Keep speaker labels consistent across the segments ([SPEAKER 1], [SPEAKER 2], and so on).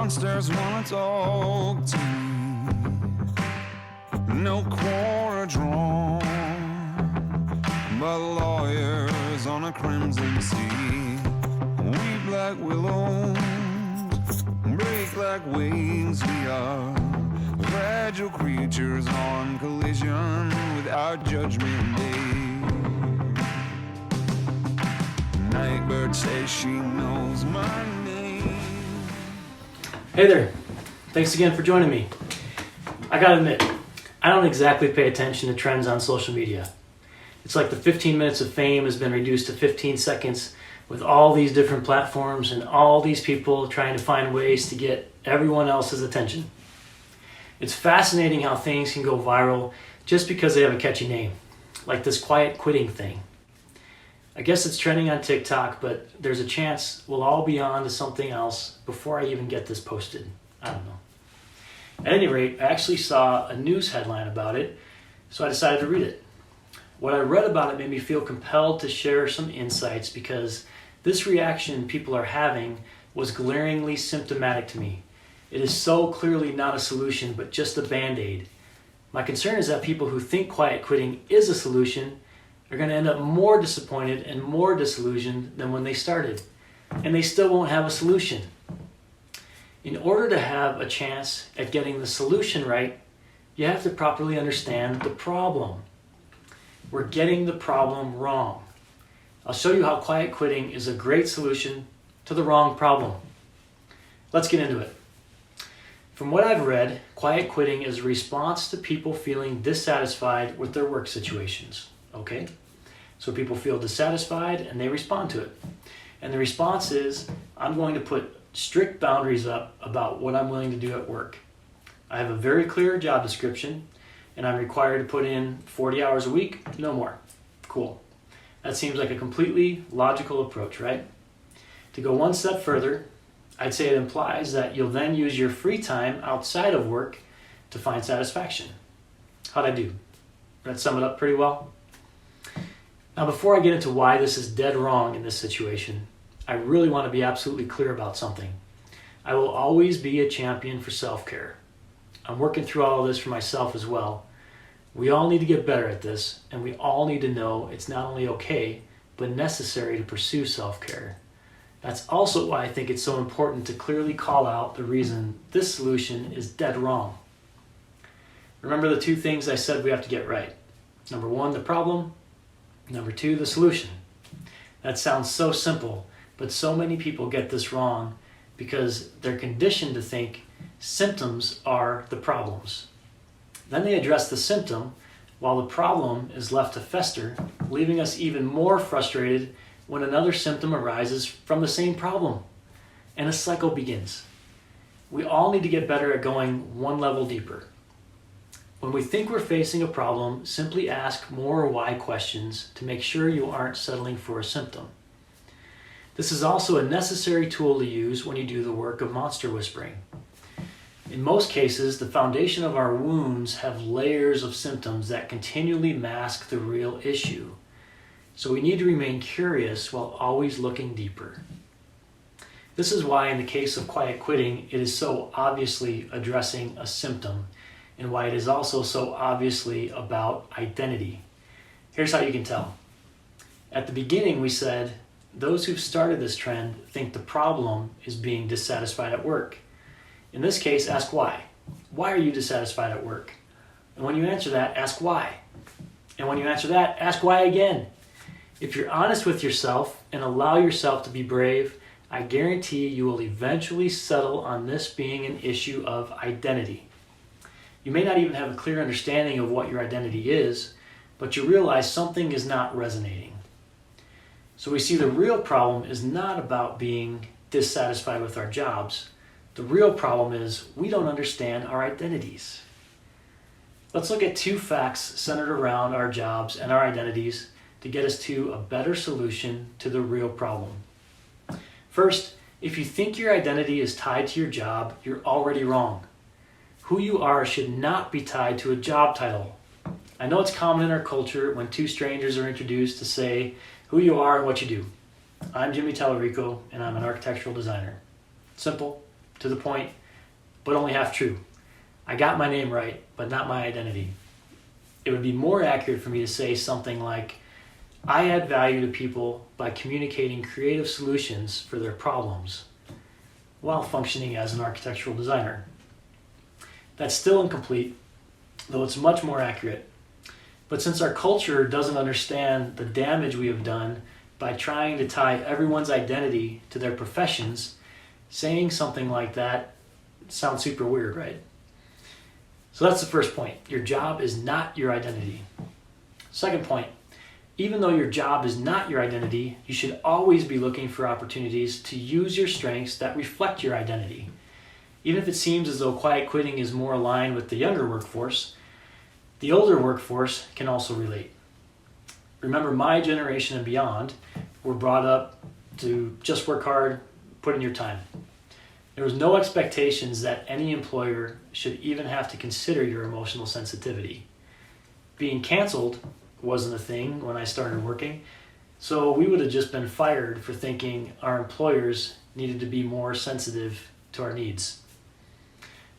[SPEAKER 1] monsters wanna talk to me. No quarter drawn by lawyers on a crimson sea. We black willows break like waves. We are fragile creatures on collision with our judgment day. Nightbird says she knows my name.
[SPEAKER 2] Hey there, thanks again for joining me. I gotta admit, I don't exactly pay attention to trends on social media. It's like the 15 minutes of fame has been reduced to 15 seconds with all these different platforms and all these people trying to find ways to get everyone else's attention. It's fascinating how things can go viral just because they have a catchy name, like this quiet quitting thing. I guess it's trending on TikTok, but there's a chance we'll all be on to something else before I even get this posted. I don't know. At any rate, I actually saw a news headline about it, so I decided to read it. What I read about it made me feel compelled to share some insights because this reaction people are having was glaringly symptomatic to me. It is so clearly not a solution, but just a band-aid. My concern is that people who think quiet quitting is a solution are going to end up more disappointed and more disillusioned than when they started, and they still won't have a solution. In order to have a chance at getting the solution right, you have to properly understand the problem. We're getting the problem wrong. I'll show you how quiet quitting is a great solution to the wrong problem. Let's get into it. From what I've read, quiet quitting is a response to people feeling dissatisfied with their work situations. Okay? So people feel dissatisfied and they respond to it. And the response is, I'm going to put strict boundaries up about what I'm willing to do at work. I have a very clear job description and I'm required to put in 40 hours a week, no more. Cool. That seems like a completely logical approach, right? To go one step further, I'd say it implies that you'll then use your free time outside of work to find satisfaction. How'd I do? Did that sum it up pretty well? Now, before I get into why this is dead wrong in this situation, I really want to be absolutely clear about something. I will always be a champion for self-care. I'm working through all of this for myself as well. We all need to get better at this, and we all need to know it's not only okay, but necessary to pursue self-care. That's also why I think it's so important to clearly call out the reason this solution is dead wrong. Remember the two things I said we have to get right. Number one, the problem. Number two, the solution. That sounds so simple, but so many people get this wrong because they're conditioned to think symptoms are the problems. Then they address the symptom while the problem is left to fester, leaving us even more frustrated when another symptom arises from the same problem, and a cycle begins. We all need to get better at going one level deeper. When we think we're facing a problem, simply ask more why questions to make sure you aren't settling for a symptom. This is also a necessary tool to use when you do the work of monster whispering. In most cases, the foundation of our wounds have layers of symptoms that continually mask the real issue. So we need to remain curious while always looking deeper. This is why in the case of quiet quitting, it is so obviously addressing a symptom, and why it is also so obviously about identity. Here's how you can tell. At the beginning we said, those who've started this trend think the problem is being dissatisfied at work. In this case, ask why. Why are you dissatisfied at work? And when you answer that, ask why. And when you answer that, ask why again. If you're honest with yourself and allow yourself to be brave, I guarantee you will eventually settle on this being an issue of identity. You may not even have a clear understanding of what your identity is, but you realize something is not resonating. So we see the real problem is not about being dissatisfied with our jobs. The real problem is we don't understand our identities. Let's look at two facts centered around our jobs and our identities to get us to a better solution to the real problem. First, if you think your identity is tied to your job, you're already wrong. Who you are should not be tied to a job title. I know it's common in our culture when two strangers are introduced to say who you are and what you do. I'm Jimmy Talarico, and I'm an architectural designer. Simple, to the point, but only half true. I got my name right, but not my identity. It would be more accurate for me to say something like, I add value to people by communicating creative solutions for their problems while functioning as an architectural designer. That's still incomplete, though it's much more accurate. But since our culture doesn't understand the damage we have done by trying to tie everyone's identity to their professions, saying something like that sounds super weird, right? So that's the first point. Your job is not your identity. Second point, even though your job is not your identity, you should always be looking for opportunities to use your strengths that reflect your identity. Even if it seems as though quiet quitting is more aligned with the younger workforce, the older workforce can also relate. Remember, my generation and beyond were brought up to just work hard, put in your time. There was no expectations that any employer should even have to consider your emotional sensitivity. Being canceled wasn't a thing when I started working, so we would have just been fired for thinking our employers needed to be more sensitive to our needs.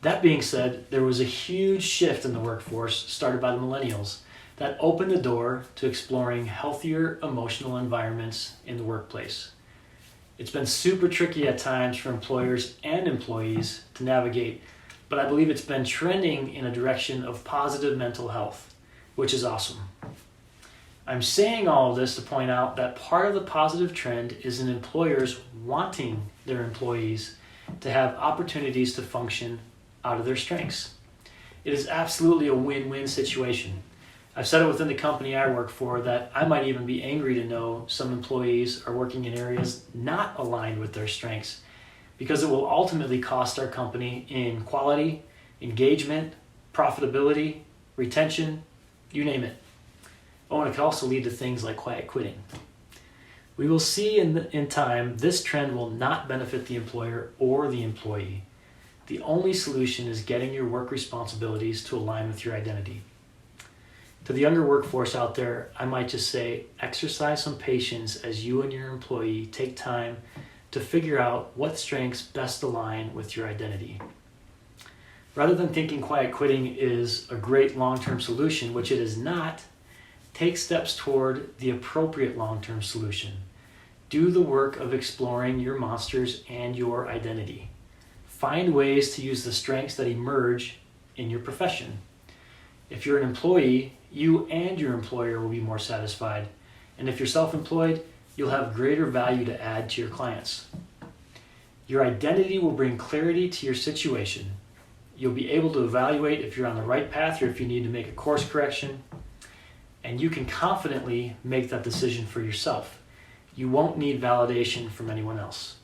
[SPEAKER 2] That being said, there was a huge shift in the workforce started by the millennials that opened the door to exploring healthier emotional environments in the workplace. It's been super tricky at times for employers and employees to navigate, but I believe it's been trending in a direction of positive mental health, which is awesome. I'm saying all of this to point out that part of the positive trend is in employers wanting their employees to have opportunities to function out of their strengths. It is absolutely a win-win situation. I've said it within the company I work for that I might even be angry to know some employees are working in areas not aligned with their strengths, because it will ultimately cost our company in quality, engagement, profitability, retention, you name it. Oh, and it could also lead to things like quiet quitting. We will see in time this trend will not benefit the employer or the employee. The only solution is getting your work responsibilities to align with your identity. To the younger workforce out there, I might just say, exercise some patience as you and your employee take time to figure out what strengths best align with your identity. Rather than thinking quiet quitting is a great long-term solution, which it is not, take steps toward the appropriate long-term solution. Do the work of exploring your monsters and your identity. Find ways to use the strengths that emerge in your profession. If you're an employee, you and your employer will be more satisfied. And if you're self-employed, you'll have greater value to add to your clients. Your identity will bring clarity to your situation. You'll be able to evaluate if you're on the right path or if you need to make a course correction. And you can confidently make that decision for yourself. You won't need validation from anyone else.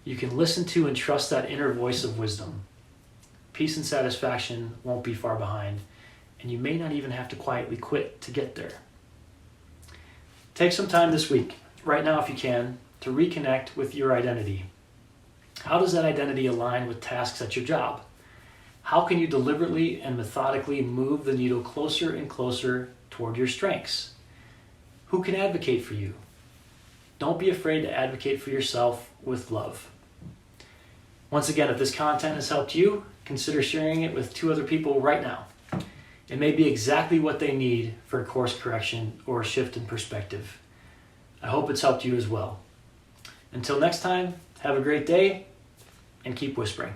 [SPEAKER 2] You can listen to and trust that inner voice of wisdom. Peace and satisfaction won't be far behind, and you may not even have to quietly quit to get there. Take some time this week, right now if you can, to reconnect with your identity. How does that identity align with tasks at your job? How can you deliberately and methodically move the needle closer and closer toward your strengths? Who can advocate for you? Don't be afraid to advocate for yourself with love. Once again, if this content has helped you, consider sharing it with 2 other people right now. It may be exactly what they need for a course correction or a shift in perspective. I hope it's helped you as well. Until next time, have a great day and keep whispering.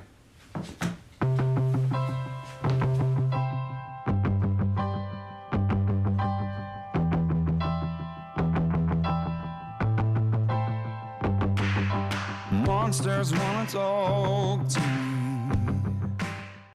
[SPEAKER 1] Monsters wanna talk to me.